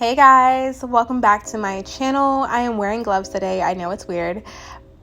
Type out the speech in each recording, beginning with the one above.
Hey guys, welcome back to my channel. I am wearing gloves today. I know it's weird.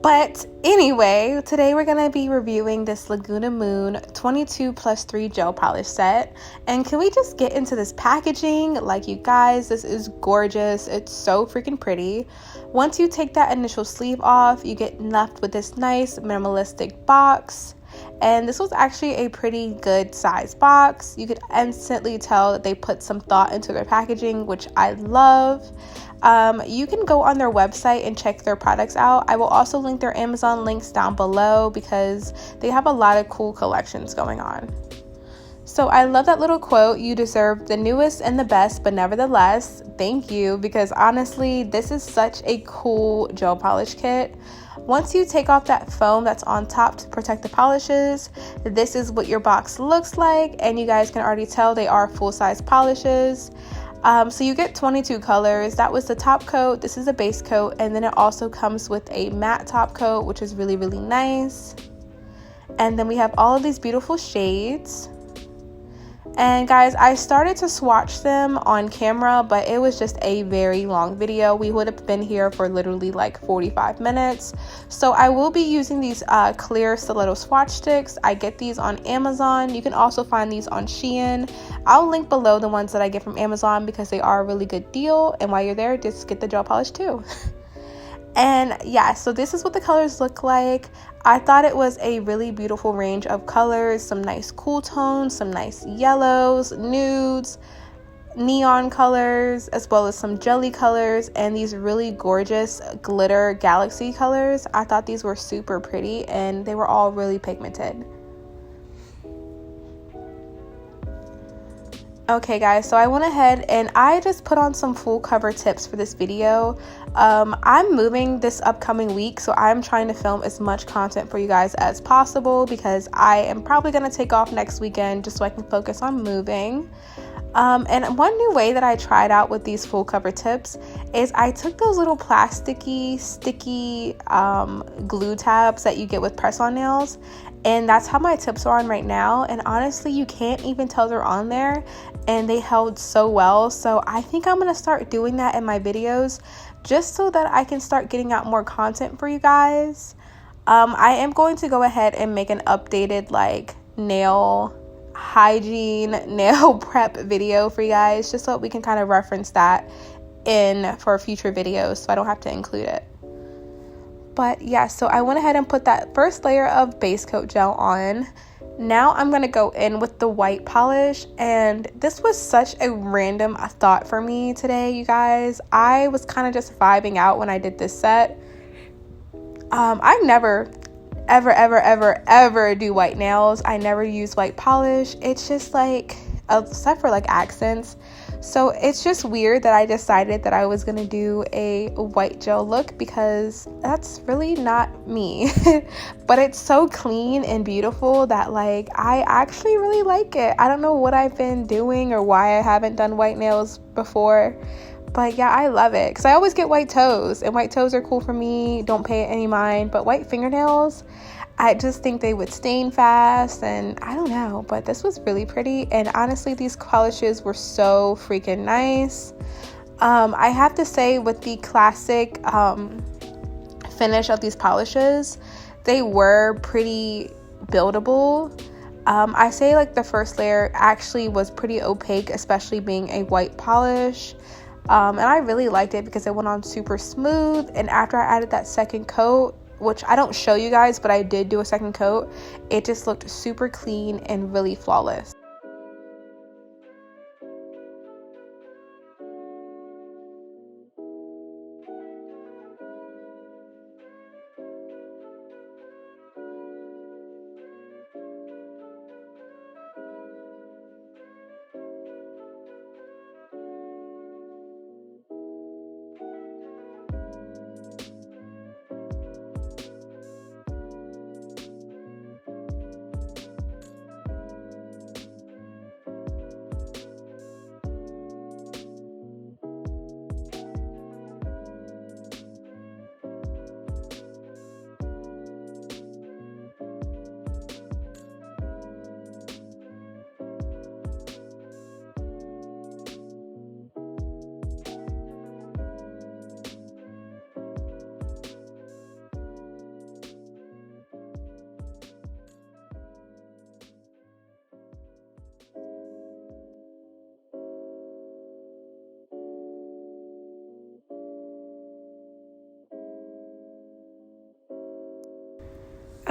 But anyway, today we're going to be reviewing this LagunaMoon 22+3 gel polish set. And can we just get into this packaging? Like, you guys, this is gorgeous. It's so freaking pretty. Once you take that initial sleeve off, you get left with this nice minimalistic box. And this was actually a pretty good size box. You could instantly tell that they put some thought into their packaging, which I love. You can go on their website and check their products out. I will also link their Amazon links down below because they have a lot of cool collections going on. So I love that little quote, "You deserve the newest and the best, but nevertheless, thank you," because honestly, this is such a cool gel polish kit. Once you take off that foam that's on top to protect the polishes, this is what your box looks like, and you guys can already tell they are full-size polishes. So you get 22 colors. That was the top coat. This is a base coat, and then it also comes with a matte top coat, which is really, really nice. And then we have all of these beautiful shades. And guys, I started to swatch them on camera, but it was just a very long video. We would have been here for literally like 45 minutes. So I will be using these clear stiletto swatch sticks. I get these on Amazon. You can also find these on Shein. I'll link below the ones that I get from Amazon because they are a really good deal. And while you're there, just get the gel polish too. And yeah, so this is what the colors look like. I thought it was a really beautiful range of colors, some nice cool tones, some nice yellows, nudes, neon colors, as well as some jelly colors, and these really gorgeous glitter galaxy colors. I thought these were super pretty, and they were all really pigmented. Okay guys, so I went ahead and I just put on some full cover tips for this video. I'm moving this upcoming week, so I'm trying to film as much content for you guys as possible because I am probably going to take off next weekend just so I can focus on moving. And one new way that I tried out with these full cover tips is I took those little plasticky, sticky glue tabs that you get with press-on nails, and that's how my tips are on right now. And honestly, you can't even tell they're on there, and they held so well. So I think I'm gonna start doing that in my videos just so that I can start getting out more content for you guys. I am going to go ahead and make an updated like nail hygiene, nail prep video for you guys just so we can kind of reference that in for future videos so I don't have to include it. But yeah, so I went ahead and put that first layer of base coat gel on. Now I'm going to go in with the white polish, and this was such a random thought for me today, you guys. I was kind of just vibing out when I did this set. I never ever do white nails. I never use white polish. It's just like, except for like accents. So it's just weird that I decided that I was gonna do a white gel look because that's really not me. But it's so clean and beautiful that like I actually really like it. I don't know what I've been doing or why I haven't done white nails before, but yeah, I love it because I always get white toes, and white toes are cool for me. Don't pay it any mind. But white fingernails, I just think they would stain fast, and I don't know, but this was really pretty. And honestly, these polishes were so freaking nice. I have to say, with the classic finish of these polishes, they were pretty buildable. I say like the first layer actually was pretty opaque, especially being a white polish. And I really liked it because it went on super smooth. And after I added that second coat, which I don't show you guys, but I did do a second coat, it just looked super clean and really flawless.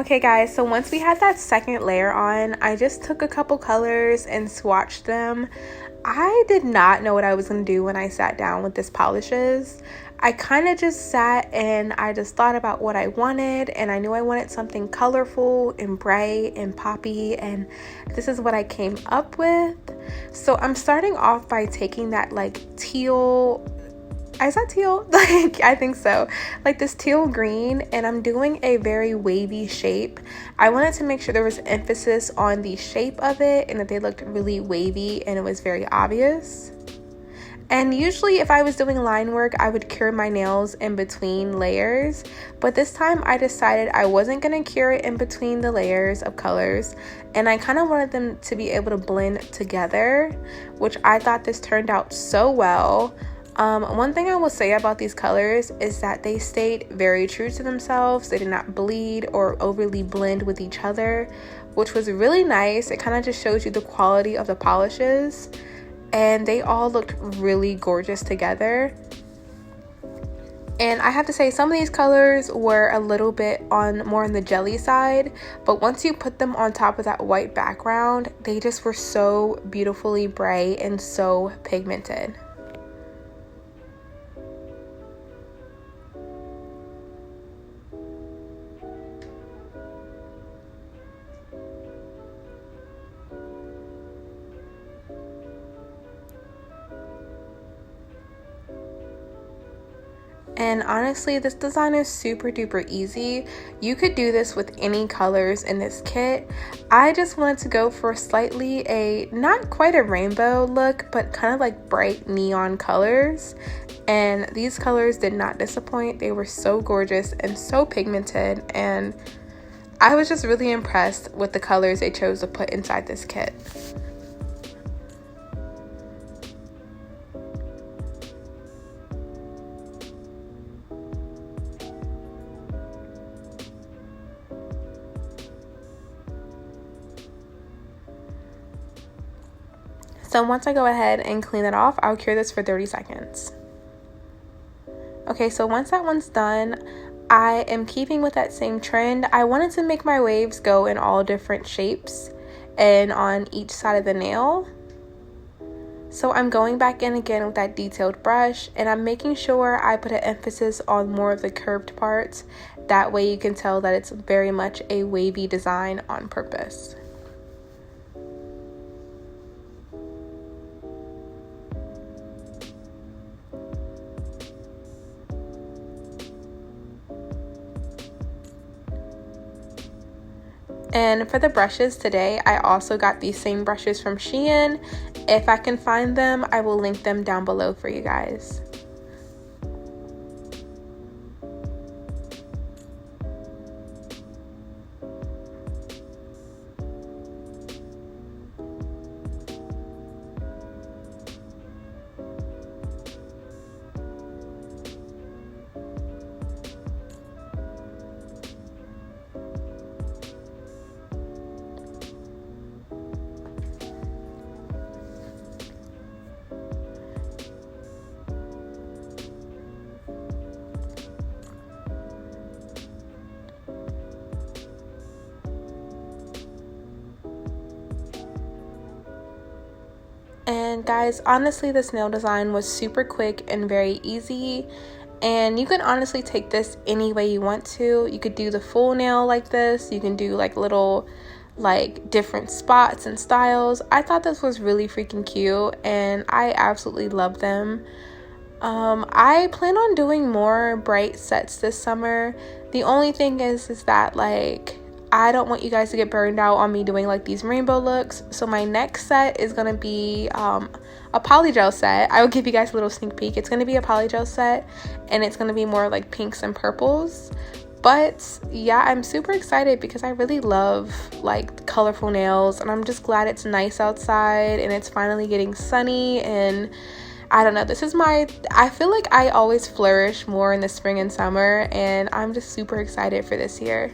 Okay guys, so once we had that second layer on, I just took a couple colors and swatched them. I did not know what I was going to do when I sat down with this polishes. I kind of just sat and I just thought about what I wanted, and I knew I wanted something colorful and bright and poppy, and this is what I came up with. So I'm starting off by taking that like teal, is that teal? Like, I think so. Like this teal green, and I'm doing a very wavy shape. I wanted to make sure there was emphasis on the shape of it and that they looked really wavy and it was very obvious. And usually if I was doing line work, I would cure my nails in between layers. But this time I decided I wasn't going to cure it in between the layers of colors. And I kind of wanted them to be able to blend together, which I thought this turned out so well. One thing I will say about these colors is that they stayed very true to themselves. They did not bleed or overly blend with each other, which was really nice. It kind of just shows you the quality of the polishes, and they all looked really gorgeous together. And I have to say, some of these colors were a little bit more on the jelly side, but once you put them on top of that white background, they just were so beautifully bright and so pigmented. And honestly, this design is super duper easy. You could do this with any colors in this kit. I just wanted to go for slightly not quite a rainbow look, but kind of like bright neon colors. And these colors did not disappoint. They were so gorgeous and so pigmented. And I was just really impressed with the colors they chose to put inside this kit. So once I go ahead and clean it off, I'll cure this for 30 seconds. Okay, so once that one's done, I am keeping with that same trend. I wanted to make my waves go in all different shapes and on each side of the nail. So I'm going back in again with that detailed brush, and I'm making sure I put an emphasis on more of the curved parts. That way you can tell that it's very much a wavy design on purpose. And for the brushes today, I also got these same brushes from Ciana. If I can find them, I will link them down below for you guys. And guys, honestly, this nail design was super quick and very easy, and you can honestly take this any way you want to. You could do the full nail like this. You can do like little different spots and styles. I thought this was really freaking cute, and I absolutely love them. I plan on doing more bright sets this summer. The only thing is that I don't want you guys to get burned out on me doing these rainbow looks. So my next set is gonna be a polygel set. I will give you guys a little sneak peek. It's gonna be a polygel set, and it's gonna be more pinks and purples. But yeah, I'm super excited because I really love colorful nails, and I'm just glad it's nice outside and it's finally getting sunny. And I don't know, I feel like I always flourish more in the spring and summer, and I'm just super excited for this year.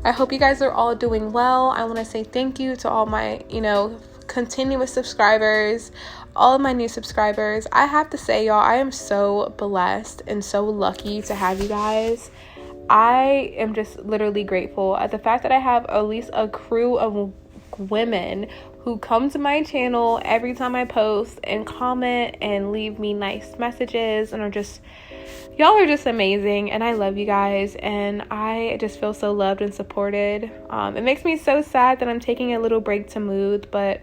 I hope you guys are all doing well. I want to say thank you to all my, continuous subscribers, all of my new subscribers. I have to say, y'all, I am so blessed and so lucky to have you guys. I am just literally grateful at the fact that I have at least a crew of women who come to my channel every time I post and comment and leave me nice messages and are just, y'all are just amazing, and I love you guys, and I just feel so loved and supported. It makes me so sad that I'm taking a little break to move, but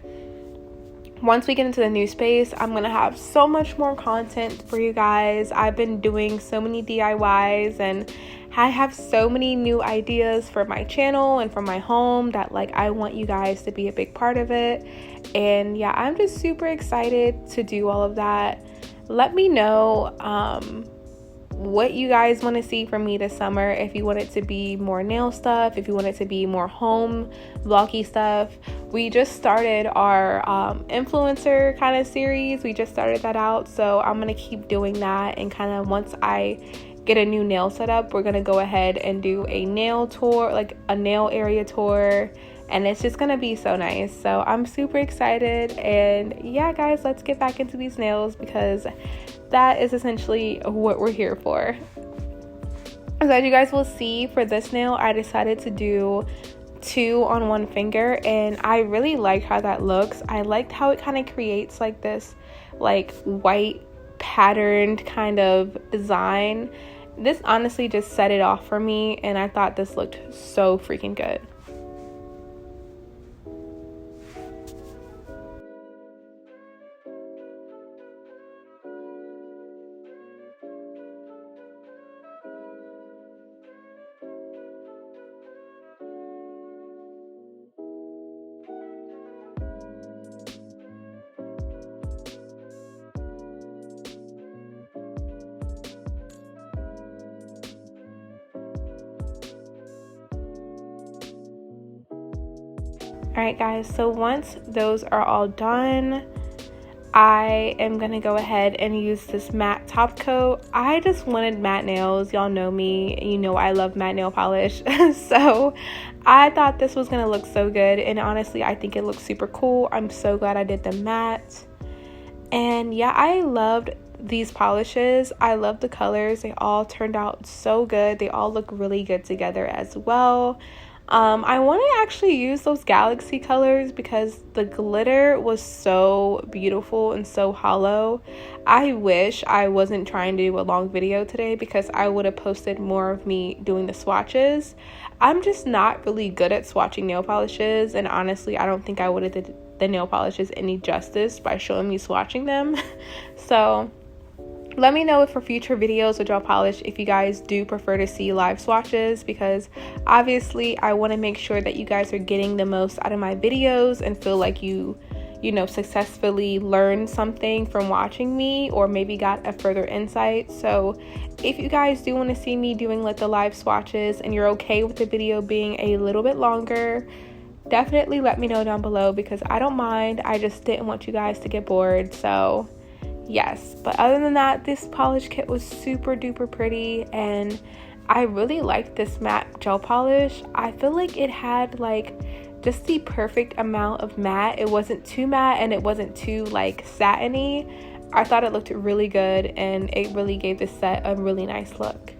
once we get into the new space, I'm gonna have so much more content for you guys. I've been doing so many DIYs, and I have so many new ideas for my channel and for my home that like I want you guys to be a big part of it. And yeah, I'm just super excited to do all of that. Let me know what you guys want to see from me this summer. If you want it to be more nail stuff, if you want it to be more home vloggy stuff. We just started our influencer kind of series. We just started that out, so I'm gonna keep doing that, and kind of once I get a new nail setup, we're gonna go ahead and do a nail tour, like a nail area tour, and it's just gonna be so nice. So I'm super excited, and yeah guys, let's get back into these nails because that is essentially what we're here for. So as you guys will see, for this nail I decided to do 2 on one finger, and I really like how that looks. I liked how it kind of creates like this like white patterned kind of design. This honestly just set it off for me, and I thought this looked so freaking good. Alright guys, so once those are all done, I am going to go ahead and use this matte top coat. I just wanted matte nails. Y'all know me. You know I love matte nail polish. So I thought this was going to look so good, and honestly I think it looks super cool. I'm so glad I did the matte. And yeah, I loved these polishes. I love the colors. They all turned out so good. They all look really good together as well. I want to actually use those galaxy colors because the glitter was so beautiful and so hollow. I wish I wasn't trying to do a long video today because I would have posted more of me doing the swatches. I'm just not really good at swatching nail polishes, and honestly I don't think I would have did the nail polishes any justice by showing me swatching them. So let me know if for future videos with gel polish if you guys do prefer to see live swatches, because obviously I want to make sure that you guys are getting the most out of my videos and feel like you know, successfully learned something from watching me, or maybe got a further insight. So if you guys do want to see me doing like the live swatches and you're okay with the video being a little bit longer, definitely let me know down below, because I don't mind. I just didn't want you guys to get bored. So yes, but other than that, this polish kit was super duper pretty, and I really liked this matte gel polish. I feel like it had like just the perfect amount of matte. It wasn't too matte and it wasn't too like satiny. I thought it looked really good, and it really gave this set a really nice look.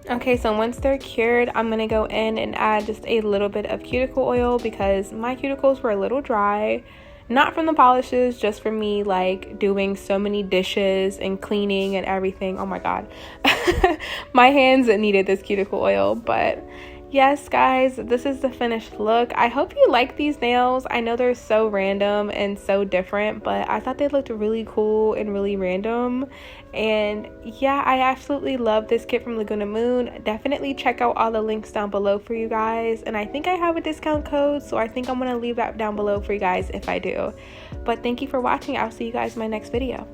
Okay, so once they're cured, I'm gonna go in and add just a little bit of cuticle oil because my cuticles were a little dry. Not from the polishes, just from me like doing so many dishes and cleaning and everything. Oh my god. My hands needed this cuticle oil. But yes guys, this is the finished look. I hope you like these nails. I know they're so random and so different, but I thought they looked really cool and really random. And yeah, I absolutely love this kit from LagunaMoon. Definitely check out all the links down below for you guys, and I think I have a discount code, so I think I'm going to leave that down below for you guys if I do. But thank you for watching. I'll see you guys in my next video.